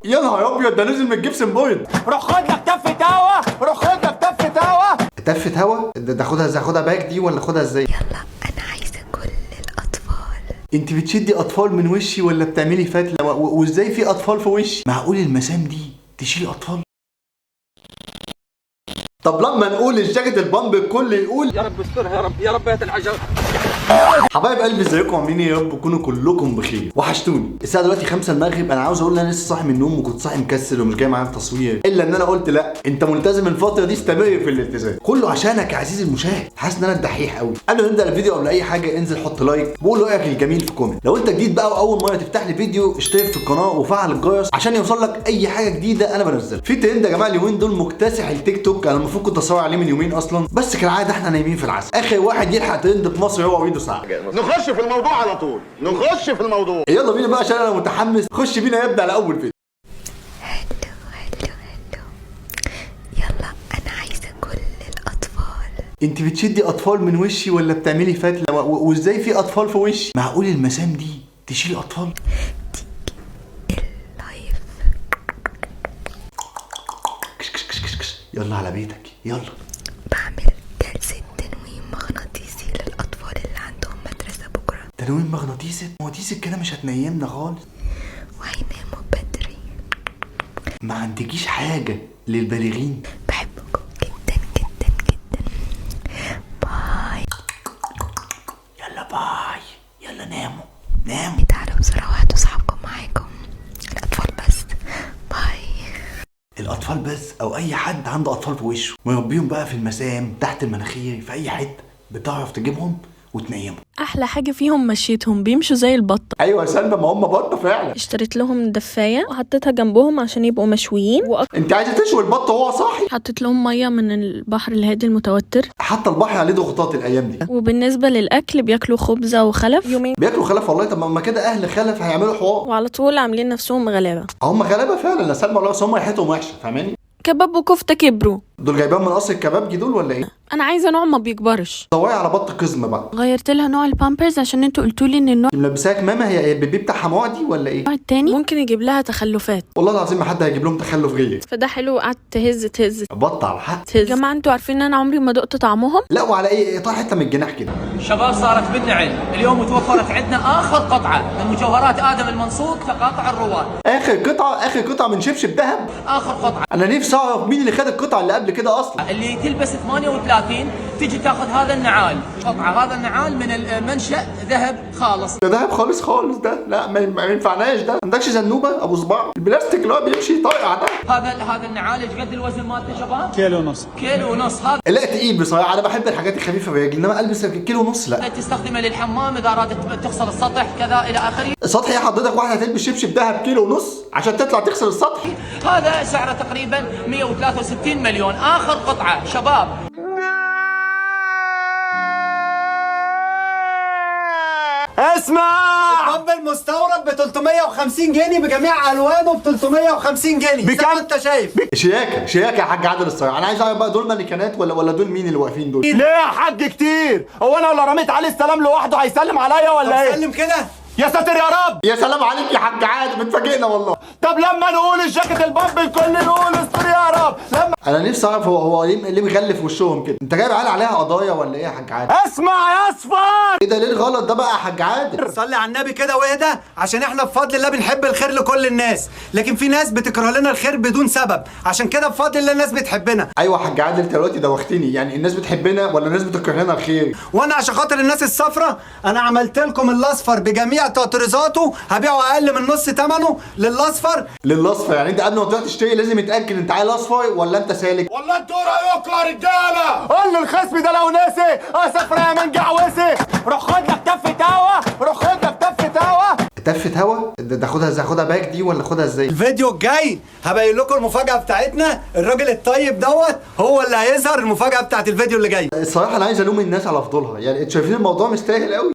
يا نهار ابيض، ده نزل من الجبسن بوينت. روح خد لك تفة هوا، روح خد لك تفة هوا. تفة هوا؟ ده خدها ازاي؟ خدها باك دي ولا خدها ازاي؟ يلا انا عايزه كل الاطفال. انت بتشدي اطفال من وشي ولا بتعملي فتله؟ وازاي في اطفال في وشي؟ معقول المسام دي تشيل اطفال؟ طب لما نقول الجاكيت البامب الكل يقول يا رب استرها، يا رب يا رب هات العجب. حبايب قلبي ازيكم عاملين ايه؟ يا رب تكونوا كلكم بخير. وحشتوني. الساعه دلوقتي 5 المغرب. انا عاوز اقول ان انا لسه صاحي من النوم وكنت صاحي مكسل ومش جاي معايا التصوير، الا ان انا قلت لا، انت ملتزم الفتره دي، استمر في الالتزام كله عشانك يا عزيزي المشاهد. حاسس ان انا الدحيح قوي. قبل ما نبدا الفيديو قبل اي حاجه انزل حط لايك وقول رايك الجميل في كومنت. لو انت جديد بقى واول مره تفتح لي فيديو اشترك في القناه وفعل الجرس عشان يوصل لك اي حاجه جديده انا بنزلها. في ترند يا جماعه اليومين دول مكتسح التيك توك. انا المفروض كنت اصور عليه من يومين اصلا، بس كالعاده احنا نايمين في العسل. اخر واحد يلحق ترند في مصر هو ويدو سعد. نخش في الموضوع على طول، نخش في الموضوع. يلا بينا بقى عشان انا متحمس. خش بينا نبدا على اول فيديو. هلو يلا انا عايزه كل الاطفال. انت بتشدي اطفال من وشي ولا بتعملي فتله؟ وازاي في اطفال في وشي؟ معقول المسام دي تشيل اطفال؟ اللايف. يلا على بيتك يلا. بعمل جلسه تنويم مغناطيسي للاطفال اللي عندهم مدرسه بكره. تنويم مغناطيسي؟ مغناطيسي كده مش هتنيمنا خالص. وهيناموا بدري. ما عندكيش حاجه للبالغين؟ بحبكم جدا جدا جدا. باي. يلا باي، يلا ناموا ناموا. تعالوا بسرعه وهاتوا صحابكم معاكم. الاطفال بس. باي. الاطفال بس او اي حد عنده اطفال في وشه مربيهم بقى في المسام تحت المناخير في اي حته، بتعرف تجيبهم وتنيمهم. احلى حاجه فيهم مشيتهم، بيمشوا زي البطه. ايوه يا سلمى، ما هم بطه فعلا. اشتريت لهم دفايه وحطيتها جنبهم عشان يبقوا مشويين، انت عايزه تشوي البط وهو صاحي؟ حطيت لهم ميه من البحر الهادي المتوتر. حتى البحر عليه ضغوطات الايام دي. وبالنسبه للاكل بياكلوا خبزه وخلف يومين، بياكلوا خلف؟ والله طب ما كده اهل خلف هيعملوا حوار. وعلى طول عاملين نفسهم غلابه. هم غلابه فعلا يا سلمى والله، بس هم ريحتهم وحشه فاهماني؟ كباب وكفته كبروا. دول جايبين من قصر الكبابجي دول ولا ايه؟ انا عايزه نوع ما بيكبرش. دوري على بط قزمه بقى. غيرت لها نوع البامبرز عشان انتوا قلتوا لي ان النوع ملبساها كمامه؟ هي البيبي بتاعها معدي ولا ايه؟ التاني ممكن يجيب لها تخلفات. والله العظيم ما حد هيجيب لهم تخلف غير. فده حلو. قعدت تهز بط على حق. يا جماعه انتوا عارفين ان انا عمري ما دقت طعمهم. لا وعلى ايه؟ طلع حته من الجناح كده. شباب صارت بدنا علم، اليوم توفرت عندنا اخر قطعه من مجوهرات ادم المنصور كقاطع الرواد. اخر قطعه من شبشب ذهب. اخر قطعه انا نفسي اعرف مين اللي خد القطعه اللي قبل كده اصلا. اللي تلبس 38 تيجي تاخذ هذا النعال، قطعه هذا النعال من المنشأ ذهب خالص. ده ذهب خالص خالص ده. لا ما ينفعناش ده. عندكش زنوبه ابو صباع البلاستيك اللي هو بيمشي طايع ده؟ هذا النعال ايش قد الوزن مالته شباب؟ كيلو ونص. كيلو ونص. هذا لا تقيل بصراحه. انا بحب الحاجات الخفيفه برجلي، انما البس كيلو ونص لا. تستخدمه للحمام اذا ارادت تغسل السطح كذا الى اخره. السطح يا حضرتك؟ واحده هتلبس شبشب ذهب كيلو ونص عشان تطلع تغسل السطح؟ هذا سعره تقريبا 163 مليون. اخر قطعه شباب. اسمع، البامب المستورد ب 350 جنيه بجميع الوانه، ب 350 جنيه بكام انت شايف؟ شياكه يا حاج عادل الصراحه. انا عايز اعرف بقى دول مانيكانات ولا دول مين اللي واقفين دول؟ ليه يا حاج كتير؟ هو انا لو رميت عليه السلام لوحده هيسلم عليا ولا ايه؟ سلم كده يا ساتر يا رب. يا سلام عليك يا حاج عادل، بتفاجئنا والله. طب لما نقول الجاكيت البامب الكل نقول استر يا رب. لما انا نفسي اعرف هو ليه مغلف وشهم كده؟ انت جايب عيال عليها قضايا ولا ايه يا حاج عادل؟ اسمع يا اصفر، ايه ده؟ ليه الغلط ده بقى يا حاج عادل؟ صلي على النبي كده واهدى، عشان احنا بفضل الله بنحب الخير لكل الناس، لكن في ناس بتكره لنا الخير بدون سبب، عشان كده بفضل الله الناس بتحبنا. ايوه يا حاج عادل، انت دلوقتي دوختني. يعني الناس بتحبنا ولا الناس بتكره لنا الخير؟ وانا عشان خاطر الناس الصفرة انا عملت لكم الاصفر بجميع تطريزاته، هبيعه اقل من نص ثمنه للاصفر. للاصفر يعني انت قبل ما تروح تشتري لازم تتاكد انت عايز اصفر ولا انت سالك؟ والله انتوا رايكم يا رجاله؟ قول للخصم ده لو ناسي صفر يا منجع وسي. روح خد لك تفة هوا، روح خد لك تفة هوا. تفة هوا؟ ده خدها باك دي ولا خدها ازاي؟ الفيديو الجاي هبين لكم المفاجأة بتاعتنا. الراجل الطيب دوت هو اللي هيظهر المفاجأة بتاعت الفيديو اللي جاي. الصراحة انا عايز الوم الناس على فضولها. يعني انتوا شايفين الموضوع مستاهل قوي؟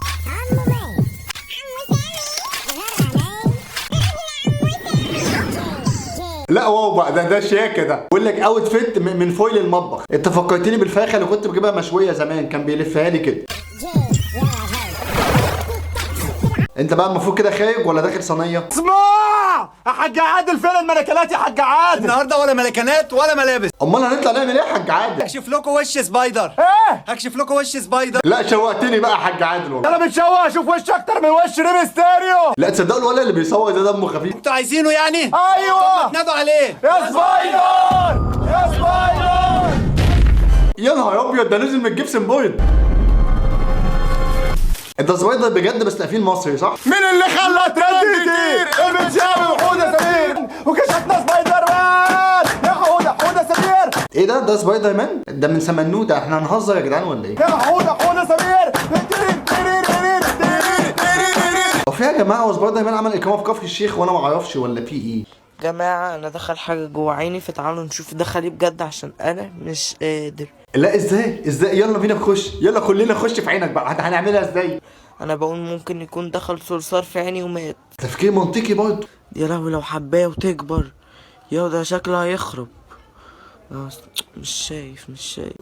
لا واو بقى، ده شياكه ده. بقول لك اوت فيت من فويل المطبخ. انت فكرتني بالفراخ اللي كنت بجيبها مشويه زمان، كان بيلفها لي كده. انت بقى المفروض كده خارج ولا داخل صينيه؟ اسمع يا حاج عادل، فين الملكلات يا حاج عادل؟ النهارده ولا ملكنات ولا ملابس. امال هنطلع نعمل ايه يا حاج عادل؟ هكشف لكم وش سبايدر. ايه؟ هكشف لكم وش سبايدر. لا شوقتني بقى يا حاج عادل والله. انا متشوق اشوف وش اكتر من وش ريم ستيريو. لا تصدقوا الولد اللي بيصور ده دمه خفيف. انتوا عايزينه يعني؟ ايوه نادوا عليه. يا سبايدر يا سبايدر. يا نهار ابيض، ده نزل من الجبسن بوينت. انت سبايدر بجد بس تقفيل مصري صح؟ مين اللي خلى ترند كتير؟ المنشاوي وحوده سمير وكشفنا سبايدر مان يا حوده سمير. ايه ده سبايدر مان؟ ده من سمنوده، احنا هنهزر يا جدعان ولا ايه؟ يا حوده سمير. هو في يا جماعه، هو سبايدر مان عمل اقامه في كفر الشيخ وانا ما اعرفش ولا في ايه؟ جماعة أنا دخل حاجة جوه عيني، فتعالوا نشوف دخل ايه بجد عشان أنا مش قادر. لا ازاي يلا بينا نخش، يلا كلنا نخش في عينك بقى، هنعملها ازاي؟ أنا بقول ممكن يكون دخل صرصار في عيني ومات. تفكير منطقي برضه. يا لهوي لو حباية وتكبر، يا ده شكله هيخرب. مش شايف.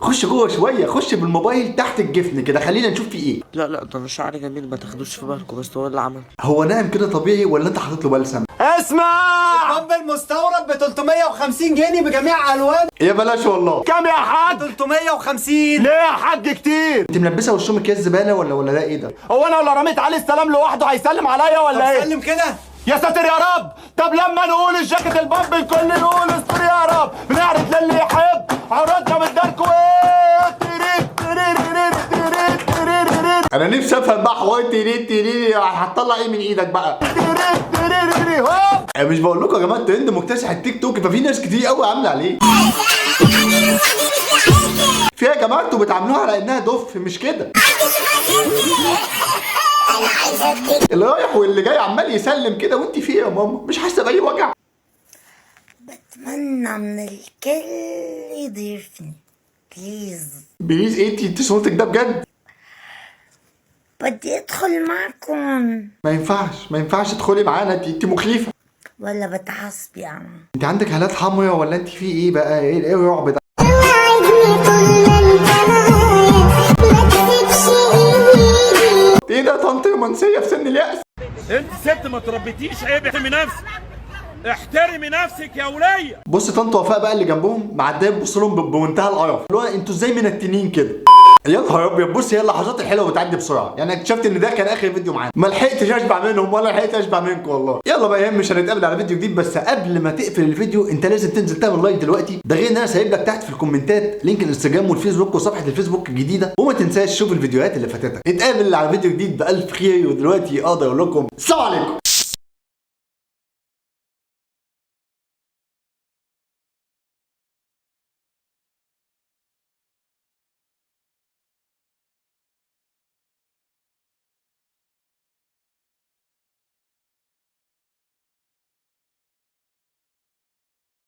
خش جوه شويه، خش بالموبايل تحت الجفن كده، خلينا نشوف في ايه. لا ده أنا شعري جميل، ما تاخدوش في بالكم، بس هو اللي عمل. هو نايم كده طبيعي ولا انت حاطط له بلسم؟ اسمع، البامب المستورد ب 350 جنيه بجميع الوان. يا بلاش والله. كام يا حاج؟ 350. ليه يا حاج كتير؟ انت ملبسه وشه مكياج زباله ولا ده ايه ده؟ هو انا لو رميت عليه السلام لوحده هيسلم عليا ولا ايه؟ سلم كده. يا ساتر يا رب. طب لما نقول الجاكيت البامب الكل نقول استر يا رب، بنعرض للي يحب عرضنا من داركو ايه. انا نفسي افهم بقى حوار تيري هتطلع ايه من ايدك بقى؟ انا مش بقول لكم يا جماعه الترند مكتسح التيك توك، ففي ناس كتير قوي عامله عليه. في يا جماعه انتوا بتعاملوها على انها دف، مش كده. اللي رايح واللي جاي عمال يسلم كده، وانت في ايه يا ماما؟ مش حاسه باي وجع؟ بتمنى من الكل يضيفني بليز ايه انت صوتك ده بجد؟ بدي ادخل معكم. ما ينفعش تدخلي معانا، انت مخيفه. ولا بتعصبي انا؟ انت عندك هالات حمراء ولا انت في ايه بقى؟ ايه الرعب ده؟ ايه ده طنط رومانسيه في سن اليأس؟ انت ست ما تربيتيش، عيب. احترمي نفسك، احترمي نفسك يا وليه. بص طنط وفاء بقى اللي جنبهم معديه تبص لهم بمنتهى القرف، اللي هو انتوا ازاي منتنين كده؟ يا نهار ابيض. بص هي اللحظات الحلوه بتعدي بسرعه، يعني اكتشفت ان ده كان اخر فيديو معانا، ما لحقتش اشبع منهم ولا لحقت اشبع منكم والله. يلا بقى مش هنتقابل على فيديو جديد، بس قبل ما تقفل الفيديو انت لازم تنزل تعمل لايك دلوقتي، ده غير ان انا سايب لك تحت في الكومنتات لينك الانستجرام والفيسبوك وصفحه الفيسبوك الجديده، وما تنساش تشوف الفيديوهات اللي فاتتك. نتقابل على فيديو جديد بالف خير، ودلوقتي اقدر اقول لكم السلام عليكم.